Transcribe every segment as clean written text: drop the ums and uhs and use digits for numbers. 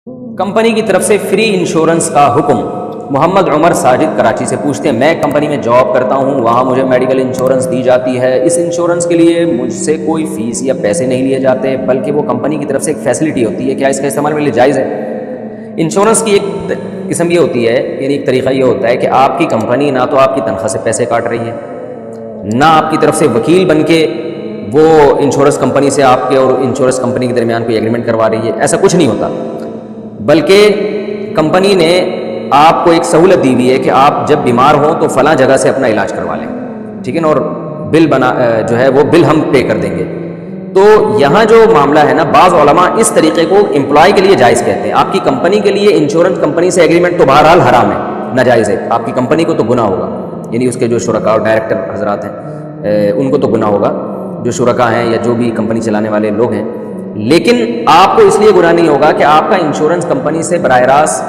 Company کی طرف سے فری انشورنس کا حکم۔ محمد عمر ساجد کراچی سے پوچھتے ہیں، میں کمپنی میں جاب کرتا ہوں، وہاں مجھے میڈیکل انشورنس دی جاتی ہے، اس انشورنس کے لیے مجھ سے کوئی فیس یا پیسے نہیں لیے جاتے بلکہ وہ کمپنی کی طرف سے ایک فیسلٹی ہوتی ہے، کیا اس کا استعمال میرے لیے جائز ہے؟ انشورنس کی ایک قسم یہ ہوتی ہے، یعنی ایک طریقہ یہ ہوتا ہے کہ آپ کی کمپنی نہ تو آپ کی تنخواہ سے پیسے کاٹ رہی ہے، نہ آپ کی طرف سے وکیل بن کے وہ انشورنس کمپنی سے آپ کے اور انشورنس کمپنی کے درمیان کوئی ایگریمنٹ کروا رہی ہے، ایسا کچھ نہیں ہوتا، بلکہ کمپنی نے آپ کو ایک سہولت دی ہوئی ہے کہ آپ جب بیمار ہوں تو فلاں جگہ سے اپنا علاج کروا لیں، ٹھیک ہے نا، اور بل جو ہے وہ بل ہم پے کر دیں گے۔ تو یہاں جو معاملہ ہے نا، بعض علماء اس طریقے کو امپلائی کے لیے جائز کہتے ہیں۔ آپ کی کمپنی کے لیے انشورنس کمپنی سے ایگریمنٹ تو بہرحال حرام ہے، ناجائز ہے، آپ کی کمپنی کو تو گناہ ہوگا، یعنی اس کے جو شرکاء اور ڈائریکٹر حضرات ہیں ان کو تو گناہ ہوگا، جو شرکاء ہیں یا جو بھی کمپنی چلانے والے لوگ ہیں، لیکن آپ کو اس لیے گناہ نہیں ہوگا کہ آپ کا انشورنس کمپنی سے براہ راست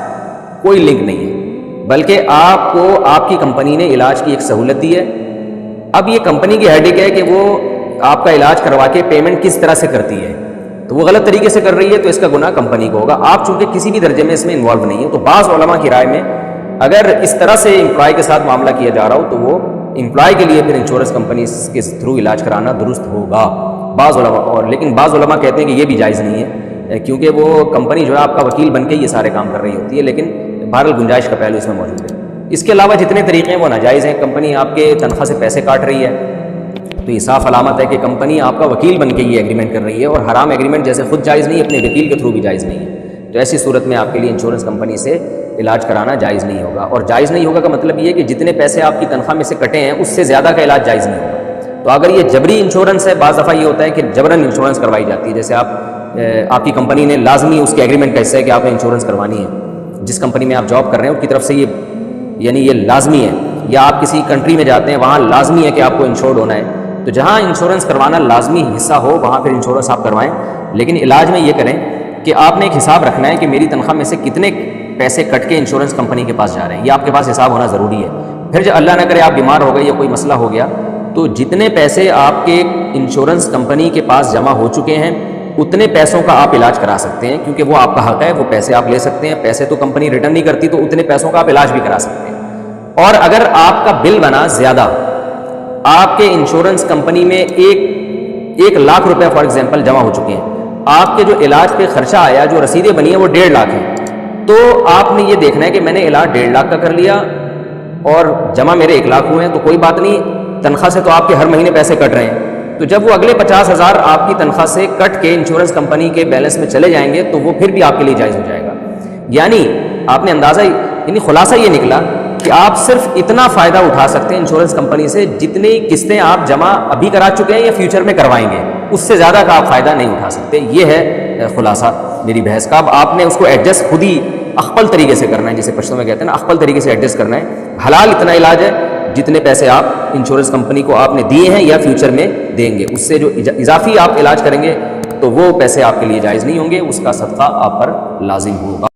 کوئی لنک نہیں ہے، بلکہ آپ کو آپ کی کمپنی نے علاج کی ایک سہولت دی ہے۔ اب یہ کمپنی کی ہیڈک ہے کہ وہ آپ کا علاج کروا کے پیمنٹ کس طرح سے کرتی ہے، تو وہ غلط طریقے سے کر رہی ہے تو اس کا گناہ کمپنی کو ہوگا، آپ چونکہ کسی بھی درجے میں اس میں انوالو نہیں ہے۔ تو بعض علماء کی رائے میں اگر اس طرح سے امپلائی کے ساتھ معاملہ کیا جا رہا ہو تو وہ امپلائی کے لیے پھر انشورنس کمپنی کے تھرو علاج کرانا درست ہوگا بعض علماء، اور لیکن بعض علماء کہتے ہیں کہ یہ بھی جائز نہیں ہے، کیونکہ وہ کمپنی جو ہے آپ کا وکیل بن کے یہ سارے کام کر رہی ہوتی ہے، لیکن بہرحال گنجائش کا پہلو اس میں موجود ہے۔ اس کے علاوہ جتنے طریقے ہیں وہ ناجائز ہیں، کمپنی آپ کے تنخواہ سے پیسے کاٹ رہی ہے تو یہ صاف علامت ہے کہ کمپنی آپ کا وکیل بن کے یہ ایگریمنٹ کر رہی ہے، اور حرام ایگریمنٹ جیسے خود جائز نہیں، اپنے وکیل کے تھرو بھی جائز نہیں ہے، تو ایسی صورت میں آپ کے لیے انشورنس کمپنی سے علاج کرانا جائز نہیں ہوگا۔ اور جائز نہیں ہوگا کا مطلب یہ ہے کہ جتنے پیسے آپ کی تنخواہ میں سے کٹے ہیں اس سے زیادہ کا علاج جائز نہیں ہوگا۔ تو اگر یہ جبری انشورنس ہے، بعض دفعہ یہ ہوتا ہے کہ جبراً انشورنس کروائی جاتی ہے، جیسے آپ کی کمپنی نے لازمی اس کے ایگریمنٹ کا حصہ ہے کہ آپ نے انشورنس کروانی ہے، جس کمپنی میں آپ جاب کر رہے ہیں ان کی طرف سے یہ یعنی یہ لازمی ہے، یا آپ کسی کنٹری میں جاتے ہیں وہاں لازمی ہے کہ آپ کو انشورڈ ہونا ہے، تو جہاں انشورنس کروانا لازمی حصہ ہو وہاں پھر انشورنس آپ کروائیں، لیکن علاج میں یہ کریں کہ آپ نے ایک حساب رکھنا ہے کہ میری تنخواہ میں سے کتنے پیسے کٹ کے انشورنس کمپنی کے پاس جا رہے ہیں، یہ آپ کے پاس حساب ہونا ضروری ہے۔ پھر جب اللہ نہ کرے آپ بیمار ہو گئے یا کوئی مسئلہ ہو گیا تو جتنے پیسے آپ کے انشورنس کمپنی کے پاس جمع ہو چکے ہیں اتنے پیسوں کا آپ علاج کرا سکتے ہیں، کیونکہ وہ آپ کا حق ہے، وہ پیسے آپ لے سکتے ہیں، پیسے تو کمپنی ریٹرن نہیں کرتی، تو اتنے پیسوں کا آپ علاج بھی کرا سکتے ہیں۔ اور اگر آپ کا بل بنا زیادہ، آپ کے انشورنس کمپنی میں ایک لاکھ روپے فار ایگزامپل جمع ہو چکے ہیں، آپ کے جو علاج پہ خرچہ آیا، جو رسیدیں بنی ہیں وہ 1.5 لاکھ ہیں، تو آپ نے یہ دیکھنا ہے کہ میں نے علاج 1.5 لاکھ کا کر لیا اور جمع میرے 1 لاکھ ہوئے ہیں، تو کوئی بات نہیں، تنخواہ سے تو آپ کے ہر مہینے پیسے کٹ رہے ہیں، تو جب وہ اگلے 50,000 آپ کی تنخواہ سے کٹ کے انشورنس کمپنی کے بیلنس میں چلے جائیں گے تو وہ پھر بھی آپ کے لیے جائز ہو جائے گا۔ یعنی آپ نے یعنی خلاصہ یہ نکلا کہ آپ صرف اتنا فائدہ اٹھا سکتے ہیں انشورنس کمپنی سے جتنی قسطیں آپ جمع ابھی کرا چکے ہیں یا فیوچر میں کروائیں گے، اس سے زیادہ کا آپ فائدہ نہیں اٹھا سکتے۔ یہ ہے خلاصہ میری بحث کا۔ اب آپ نے اس کو ایڈجسٹ خود ہی اخپل طریقے سے کرنا ہے، جسے پشتو میں کہتے ہیں نا، اخپل طریقے سے ایڈجسٹ کرنا ہے۔ حلال اتنا علاج ہے جتنے پیسے آپ انشورنس کمپنی کو آپ نے دیے ہیں یا فیوچر میں دیں گے، اس سے جو اضافی آپ علاج کریں گے تو وہ پیسے آپ کے لیے جائز نہیں ہوں گے، اس کا صدقہ آپ پر لازم ہوگا۔